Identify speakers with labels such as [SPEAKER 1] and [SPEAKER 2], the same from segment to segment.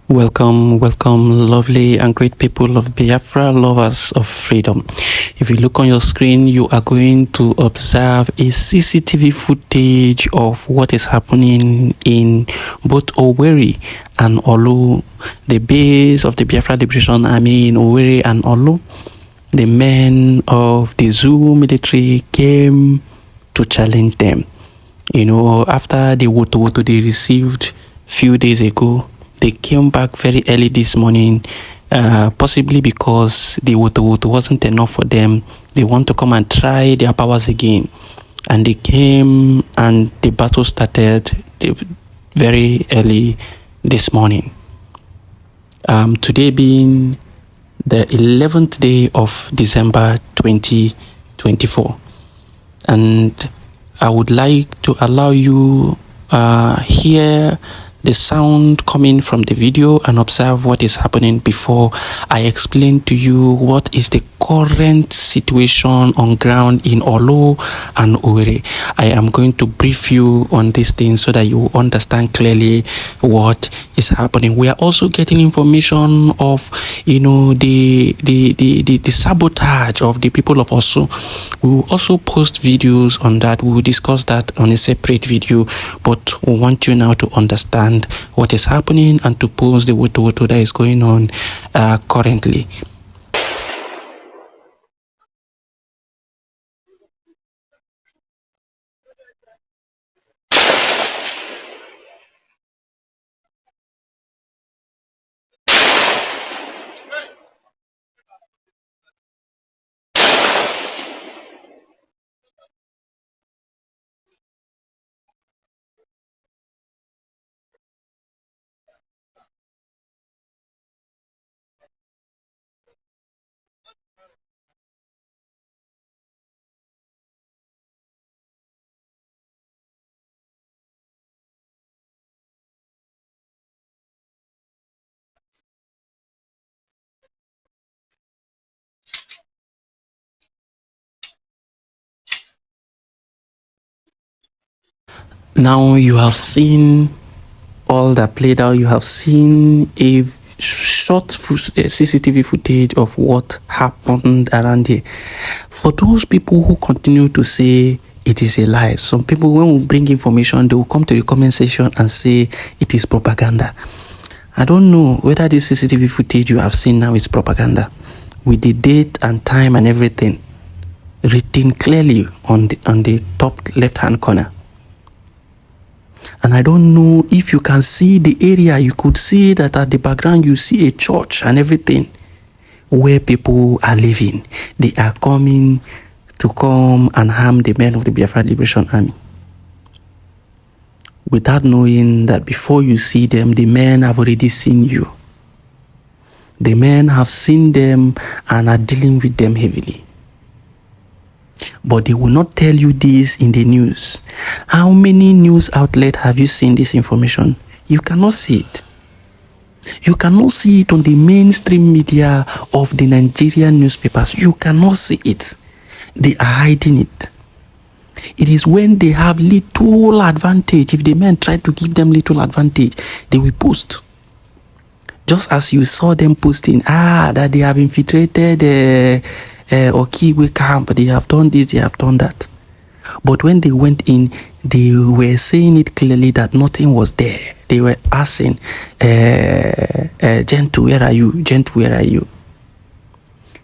[SPEAKER 1] Welcome, lovely and great people of Biafra, lovers of freedom. If you look on your screen, you are going to observe a CCTV footage of what is happening in both Owerri and Orlu, the base of the Biafra Liberation Army in Owerri and Orlu. The men of the Zoo military came to challenge them. After the Woto they received few days ago, they came back very early this morning, possibly because the Woto wasn't enough for them. They want to come and try their powers again. And they came and the battle started very early this morning. Today being the 11th day of December 2024. And I would like to allow you hear the sound coming from the video and observe what is happening before I explain to you what is the current situation on ground in Orlu and Owerri. I am going to brief you on these things so that you understand clearly what is happening. We are also getting information of the sabotage of the people of Orlu. We will also post videos on that. We will discuss that on a separate video, but we want you now to understand what is happening and to pose the Woto that is going on currently. Now you have seen all that played out. You have seen a short CCTV footage of what happened around here. For those people who continue to say it is a lie, some people, when we bring information, they will come to the comment section and say it is propaganda. I don't know whether this CCTV footage you have seen now is propaganda, with the date and time and everything written clearly on the top left hand corner. And I don't know if you can see the area. You could see that at the background you see a church and everything where people are living. They are coming to come and harm the men of the Biafra Liberation Army, without knowing that before you see them, the men have already seen you. The men have seen them and are dealing with them heavily. But they will not tell you this in the news. How many news outlets have you seen this information? You cannot see it. You cannot see it on the mainstream media of the Nigerian newspapers. You cannot see it. They are hiding it. It is when they have little advantage. If the men try to give them little advantage, they will post. Just as you saw them posting, that they have infiltrated Okiwe camp, they have done this, they have done that. But when they went in, they were saying it clearly that nothing was there. They were asking, Gentle, where are you? Gentle, where are you?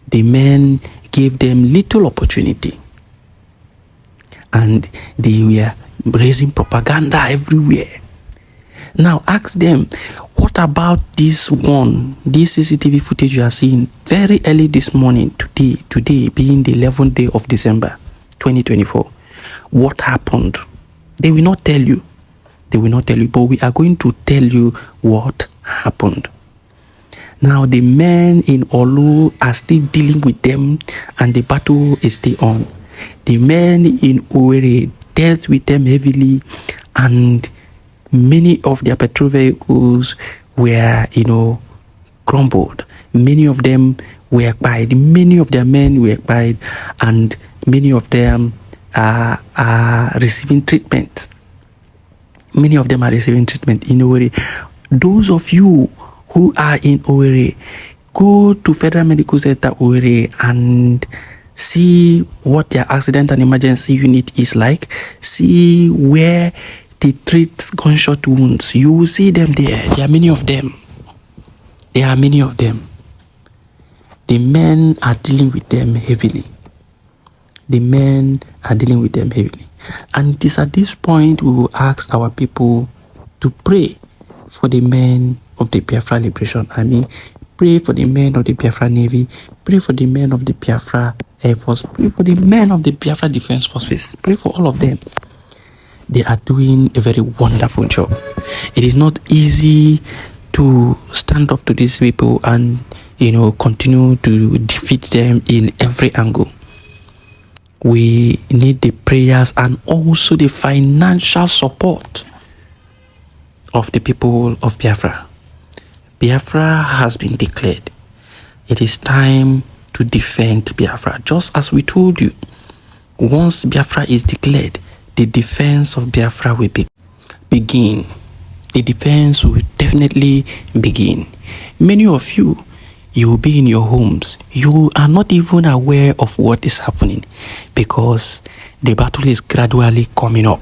[SPEAKER 1] The men gave them little opportunity. And they were raising propaganda everywhere. Now ask them, what about this CCTV footage you are seeing very early this morning, today being the 11th day of December 2024? What happened? They will not tell you. They will not tell you, but we are going to tell you what happened. Now the men in Orlu are still dealing with them and the battle is still on. The men in Owerri dealt with them heavily, and many of their petrol vehicles were, crumbled. Many of them were Kpaid. Many of their men were Kpaid, and many of them are receiving treatment. Many of them are receiving treatment in Owerri. Those of you who are in Owerri, go to Federal Medical Center Owerri and see what their accident and emergency unit is like. See where they treat gunshot wounds. You will see them there. There are many of them. There are many of them. The men are dealing with them heavily. The men are dealing with them heavily. And it is at this point we will ask our people to pray for the men of the Biafra Liberation Army, pray for the men of the Biafra Navy, pray for the men of the Biafra Air Force, pray for the men of the Biafra Defense Forces, pray for all of them. They are doing a very wonderful job. It is not easy to stand up to these people and, continue to defeat them in every angle. We need the prayers and also the financial support of the people of Biafra. Biafra has been declared. It is time to defend Biafra. Just as we told you, once Biafra is declared, the defense of Biafra will begin. The defense will definitely begin. Many of you will be in your homes. You are not even aware of what is happening because the battle is gradually coming up.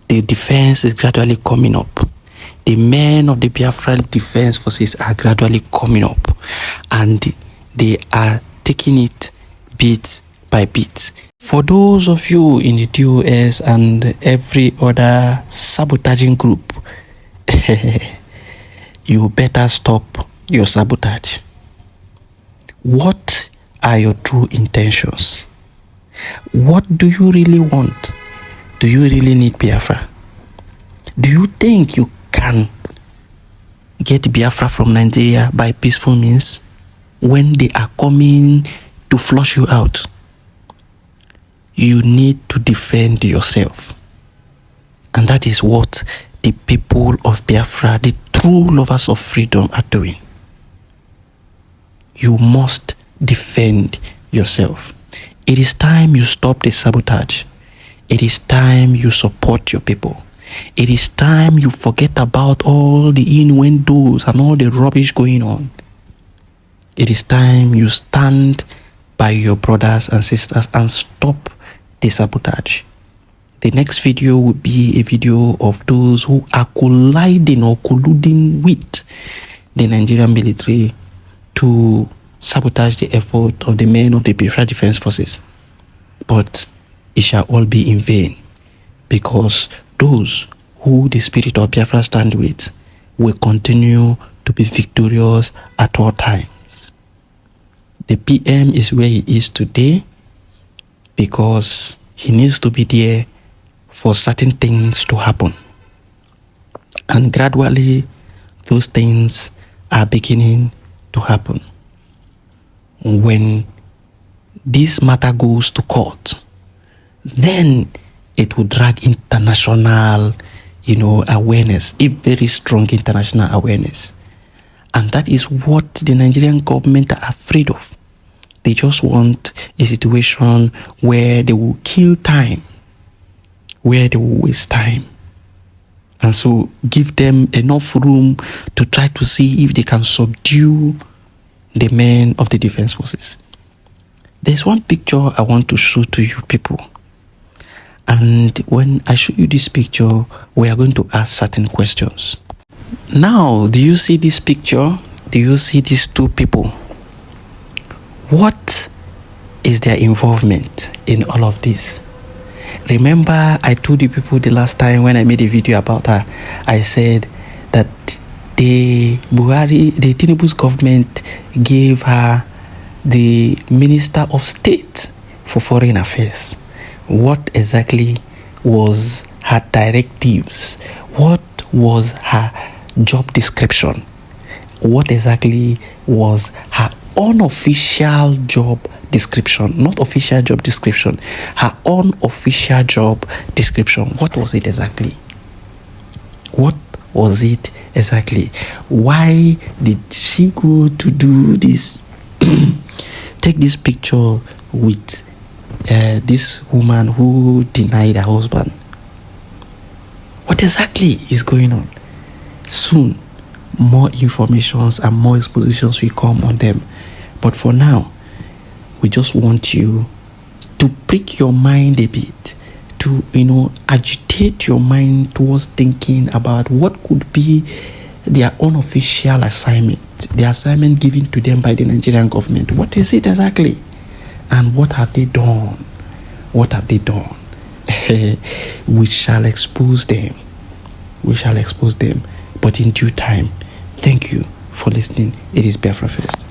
[SPEAKER 1] The defense is gradually coming up. The men of the Biafra Defense Forces are gradually coming up, and they are taking it bit by bit. For those of you in the DOS and every other sabotaging group, you better stop your sabotage. What are your true intentions? What do you really want? Do you really need Biafra? Do you think you can get Biafra from Nigeria by peaceful means when they are coming to flush you out? You need to defend yourself. And that is what the people of Biafra, the true lovers of freedom, are doing. You must defend yourself. It is time you stop the sabotage. It is time you support your people. It is time you forget about all the innuendos and all the rubbish going on. It is time you stand by your brothers and sisters and stop the sabotage. The next video will be a video of those who are colliding or colluding with the Nigerian military to sabotage the effort of the men of the Biafra Defense Forces. But it shall all be in vain, because those who the spirit of Biafra stand with will continue to be victorious at all times. The PM is where he is today because he needs to be there for certain things to happen. And gradually, those things are beginning to happen. When this matter goes to court, then it will drag international, awareness, a very strong international awareness. And that is what the Nigerian government are afraid of. They just want a situation where they will kill time, where they will waste time. And so give them enough room to try to see if they can subdue the men of the defense forces. There's one picture I want to show to you people. And when I show you this picture, we are going to ask certain questions. Now, do you see this picture? Do you see these two people? What is their involvement in all of this? Remember, I told you people the last time when I made a video about her, I said that the Tinubu's government gave her the Minister of State for Foreign Affairs. What exactly was her directives? What was her job description? What exactly was her unofficial job description? Not official job description, her unofficial job description. What was it exactly? What was it exactly? Why did she go to do this? Take this picture with this woman who denied her husband. What exactly is going on? Soon more informations and more expositions will come on them. But for now, we just want you to prick your mind a bit, to agitate your mind towards thinking about what could be their unofficial assignment, the assignment given to them by the Nigerian government. What is it exactly? And what have they done? What have they done? We shall expose them. We shall expose them. But in due time. Thank you for listening. It is Biafra First.